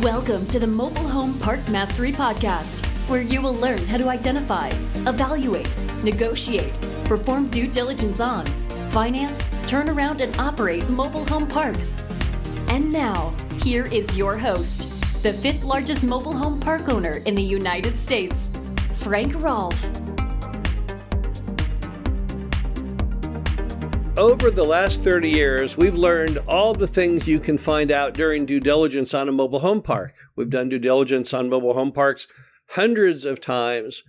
Welcome to the Mobile Home Park Mastery Podcast, where you will learn how to identify, evaluate, negotiate, perform due diligence on, finance, turn around, and operate mobile home parks. And now, here is your host, the fifth largest mobile home park owner in the United States, Frank Rolfe. Over the last 30 years, we've learned all the things you can find out during due diligence on a mobile home park. We've done due diligence on mobile home parks hundreds of times,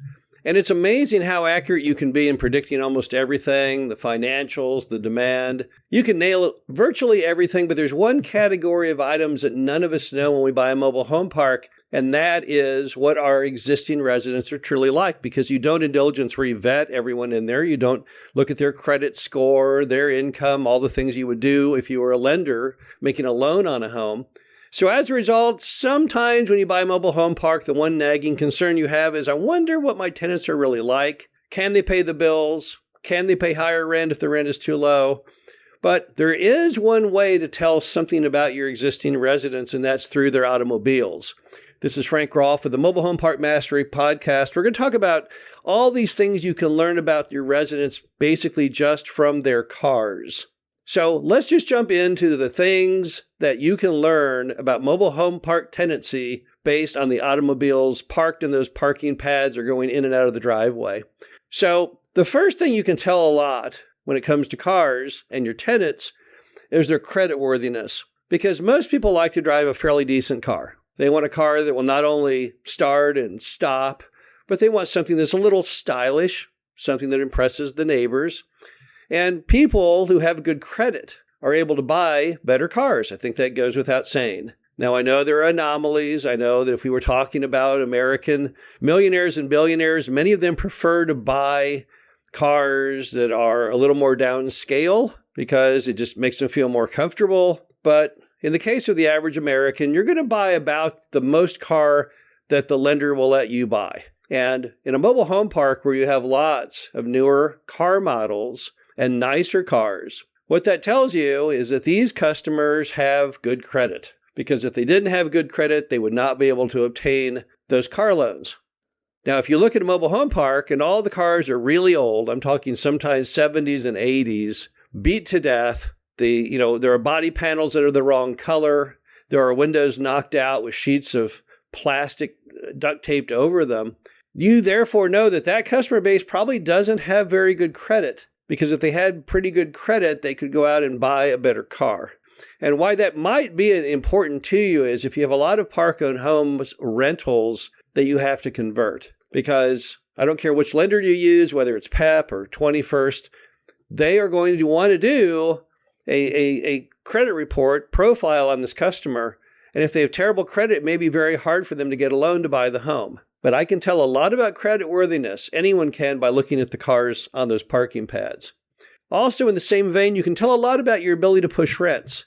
and it's amazing how accurate you can be in predicting almost everything, the financials, the demand. You can nail virtually everything, but there's one category of items that none of us know when we buy a mobile home park, and that is what our existing residents are truly like, because you don't in diligence where you vet everyone in there. You don't look at their credit score, their income, all the things you would do if you were a lender making a loan on a home. So as a result, sometimes when you buy a mobile home park, the one nagging concern you have is, I wonder what my tenants are really like. Can they pay the bills? Can they pay higher rent if the rent is too low? But there is one way to tell something about your existing residents, and that's through their automobiles. This is Frank Rolfe with the Mobile Home Park Mastery Podcast. We're going to talk about all these things you can learn about your residents basically just from their cars. So let's just jump into the things that you can learn about mobile home park tenancy based on the automobiles parked in those parking pads or going in and out of the driveway. So the first thing you can tell a lot when it comes to cars and your tenants is their creditworthiness, because most people like to drive a fairly decent car. They want a car that will not only start and stop, but they want something that's a little stylish, something that impresses the neighbors. And people who have good credit are able to buy better cars. I think that goes without saying. Now, I know there are anomalies. I know that if we were talking about American millionaires and billionaires, many of them prefer to buy cars that are a little more downscale because it just makes them feel more comfortable. But in the case of the average American, you're going to buy about the most car that the lender will let you buy. And in a mobile home park where you have lots of newer car models and nicer cars, what that tells you is that these customers have good credit. Because if they didn't have good credit, they would not be able to obtain those car loans. Now, if you look at a mobile home park and all the cars are really old, I'm talking sometimes 70s and 80s, beat to death. There are body panels that are the wrong color. There are windows knocked out with sheets of plastic duct taped over them. You therefore know that that customer base probably doesn't have very good credit, because if they had pretty good credit, they could go out and buy a better car. And why that might be important to you is if you have a lot of park-owned homes rentals that you have to convert, because I don't care which lender you use, whether it's PEP or 21st, they are going to want to do a credit report profile on this customer. And if they have terrible credit, it may be very hard for them to get a loan to buy the home. But I can tell a lot about credit worthiness. Anyone can by looking at the cars on those parking pads. Also, in the same vein, you can tell a lot about your ability to push rents.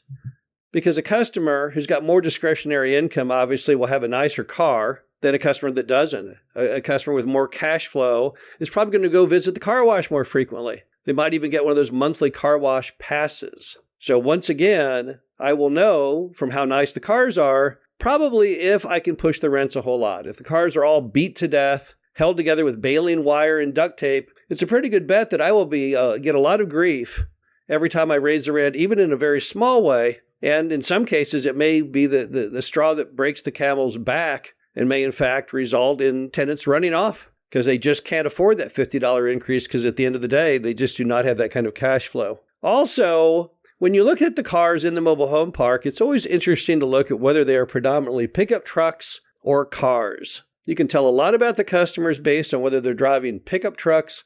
Because a customer who's got more discretionary income obviously will have a nicer car than a customer that doesn't. A customer with more cash flow is probably going to go visit the car wash more frequently. They might even get one of those monthly car wash passes. So once again, I will know from how nice the cars are, probably if I can push the rents a whole lot. If the cars are all beat to death, held together with baling wire and duct tape, it's a pretty good bet that I will get a lot of grief every time I raise the rent, even in a very small way. And in some cases, it may be the straw that breaks the camel's back and may in fact result in tenants running off, because they just can't afford that $50 increase, because at the end of the day, they just do not have that kind of cash flow. Also, when you look at the cars in the mobile home park, it's always interesting to look at whether they are predominantly pickup trucks or cars. You can tell a lot about the customers based on whether they're driving pickup trucks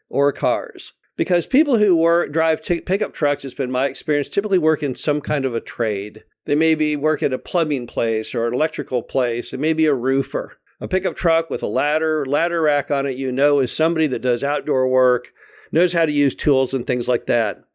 or cars. Because people who drive pickup trucks, it's been my experience, typically work in some kind of a trade. They maybe work at a plumbing place or an electrical place. It may be a roofer. A pickup truck with a ladder rack on it, is somebody that does outdoor work, knows how to use tools and things like that.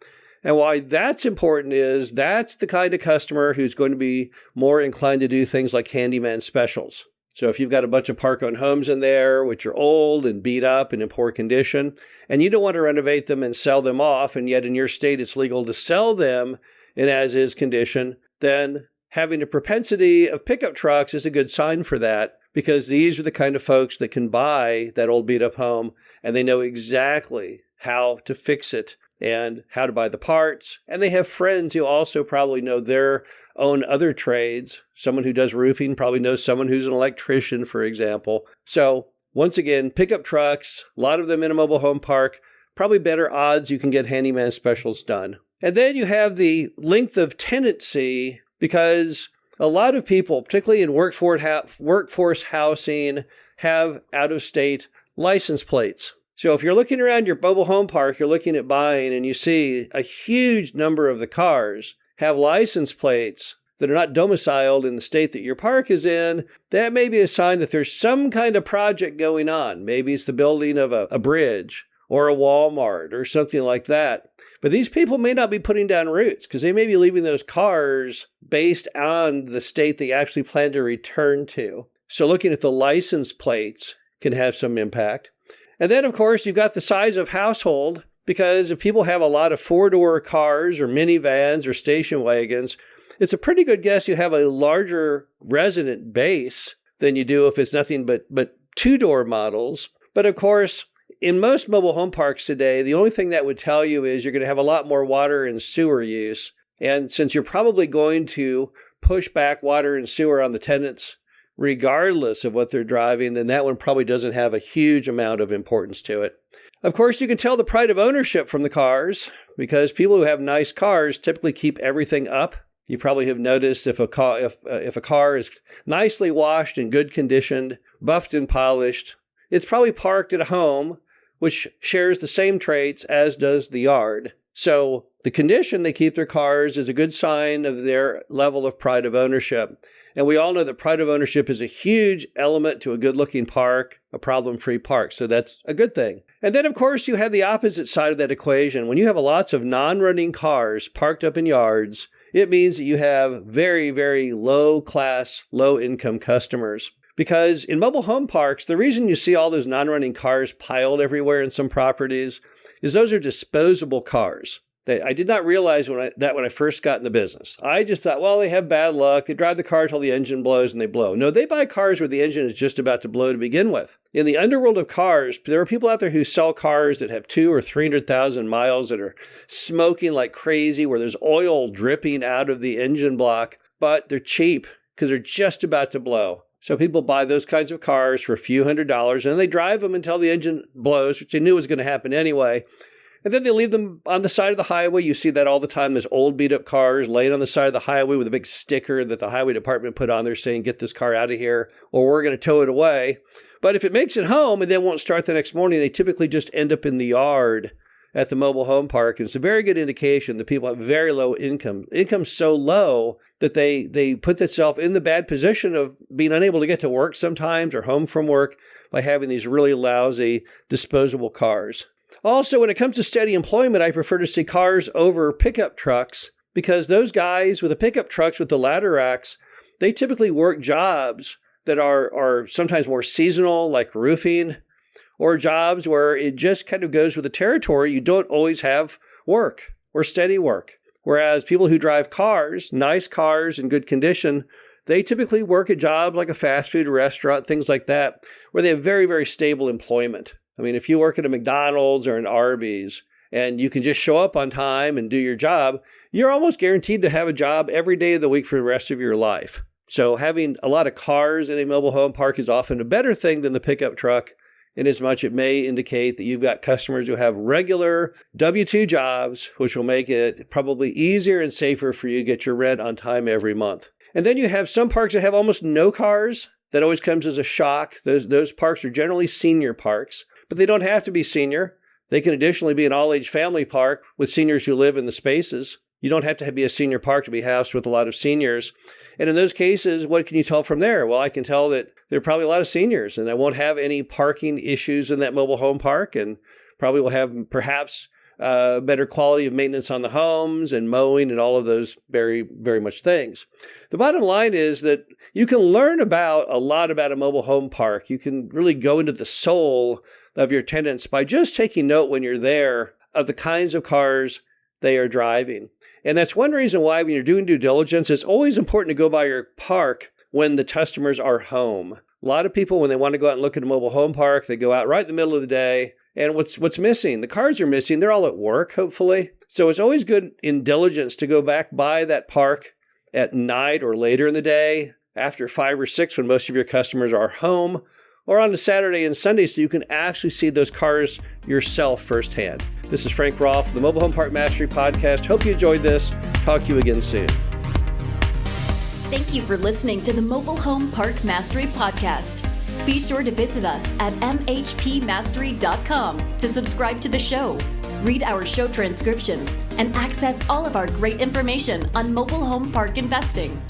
And why that's important is that's the kind of customer who's going to be more inclined to do things like handyman specials. So if you've got a bunch of park-owned homes in there, which are old and beat up and in poor condition, and you don't want to renovate them and sell them off, and yet in your state it's legal to sell them in as-is condition, then having a propensity of pickup trucks is a good sign for that, because these are the kind of folks that can buy that old beat up home and they know exactly how to fix it and how to buy the parts. And they have friends who also probably know their own other trades. Someone who does roofing probably knows someone who's an electrician, for example. So once again, pickup trucks, a lot of them in a mobile home park, probably better odds you can get handyman specials done. And then you have the length of tenancy, because a lot of people, particularly in workforce housing, have out-of-state license plates. So if you're looking around your mobile home park, you're looking at buying, and you see a huge number of the cars have license plates that are not domiciled in the state that your park is in, that may be a sign that there's some kind of project going on. Maybe it's the building of a bridge or a Walmart or something like that. But these people may not be putting down roots, because they may be leaving those cars based on the state they actually plan to return to. So looking at the license plates can have some impact. And then, of course, you've got the size of household, because if people have a lot of four-door cars or minivans or station wagons, it's a pretty good guess you have a larger resident base than you do if it's nothing but two-door models. But of course, in most mobile home parks today, the only thing that would tell you is you're going to have a lot more water and sewer use. And since you're probably going to push back water and sewer on the tenants, regardless of what they're driving, then that one probably doesn't have a huge amount of importance to it. Of course, you can tell the pride of ownership from the cars, because people who have nice cars typically keep everything up. You probably have noticed if a car is nicely washed and good conditioned, buffed and polished, it's probably parked at a home which shares the same traits as does the yard. So the condition they keep their cars is a good sign of their level of pride of ownership. And we all know that pride of ownership is a huge element to a good-looking park, a problem-free park. So that's a good thing. And then, of course, you have the opposite side of that equation. When you have lots of non-running cars parked up in yards, it means that you have very, very low-class, low-income customers. Because in mobile home parks, the reason you see all those non-running cars piled everywhere in some properties is those are disposable cars. I did not realize when I first got in the business. I just thought, well, they have bad luck. They drive the car till the engine blows and they blow. No, they buy cars where the engine is just about to blow to begin with. In the underworld of cars, there are people out there who sell cars that have 200,000 or 300,000 miles that are smoking like crazy, where there's oil dripping out of the engine block, but they're cheap because they're just about to blow. So people buy those kinds of cars for a few $100s, and they drive them until the engine blows, which they knew was going to happen anyway. And then they leave them on the side of the highway. You see that all the time. There's old beat-up cars laying on the side of the highway with a big sticker that the highway department put on there saying, get this car out of here, or we're going to tow it away. But if it makes it home and then won't start the next morning, they typically just end up in the yard at the mobile home park. And it's a very good indication that people have very low income. Income's so low that they put themselves in the bad position of being unable to get to work sometimes or home from work by having these really lousy disposable cars. Also, when it comes to steady employment, I prefer to see cars over pickup trucks, because those guys with the pickup trucks with the ladder racks, they typically work jobs that are sometimes more seasonal, like roofing, or jobs where it just kind of goes with the territory. You don't always have work or steady work. Whereas people who drive cars, nice cars in good condition, they typically work a job like a fast food restaurant, things like that, where they have very, very stable employment. I mean, if you work at a McDonald's or an Arby's and you can just show up on time and do your job, you're almost guaranteed to have a job every day of the week for the rest of your life. So having a lot of cars in a mobile home park is often a better thing than the pickup truck, inasmuch it may indicate that you've got customers who have regular W-2 jobs, which will make it probably easier and safer for you to get your rent on time every month. And then you have some parks that have almost no cars. That always comes as a shock. Those parks are generally senior parks. But they don't have to be senior. They can additionally be an all-age family park with seniors who live in the spaces. You don't have to be a senior park to be housed with a lot of seniors. And in those cases, what can you tell from there? Well, I can tell that there are probably a lot of seniors, and I won't have any parking issues in that mobile home park, and probably will have perhaps better quality of maintenance on the homes and mowing and all of those very, very much things. The bottom line is that you can learn a lot about a mobile home park. You can really go into the soul of your tenants by just taking note when you're there of the kinds of cars they are driving. And that's one reason why when you're doing due diligence, it's always important to go by your park when the customers are home. A lot of people, when they want to go out and look at a mobile home park, they go out right in the middle of the day. And what's missing? The cars are missing. They're all at work, hopefully. So it's always good in diligence to go back by that park at night or later in the day, after 5 or 6 when most of your customers are home, or on a Saturday and Sunday so you can actually see those cars yourself firsthand. This is Frank Rolfe, the Mobile Home Park Mastery Podcast. Hope you enjoyed this. Talk to you again soon. Thank you for listening to the Mobile Home Park Mastery Podcast. Be sure to visit us at mhpmastery.com to subscribe to the show, read our show transcriptions, and access all of our great information on mobile home park investing.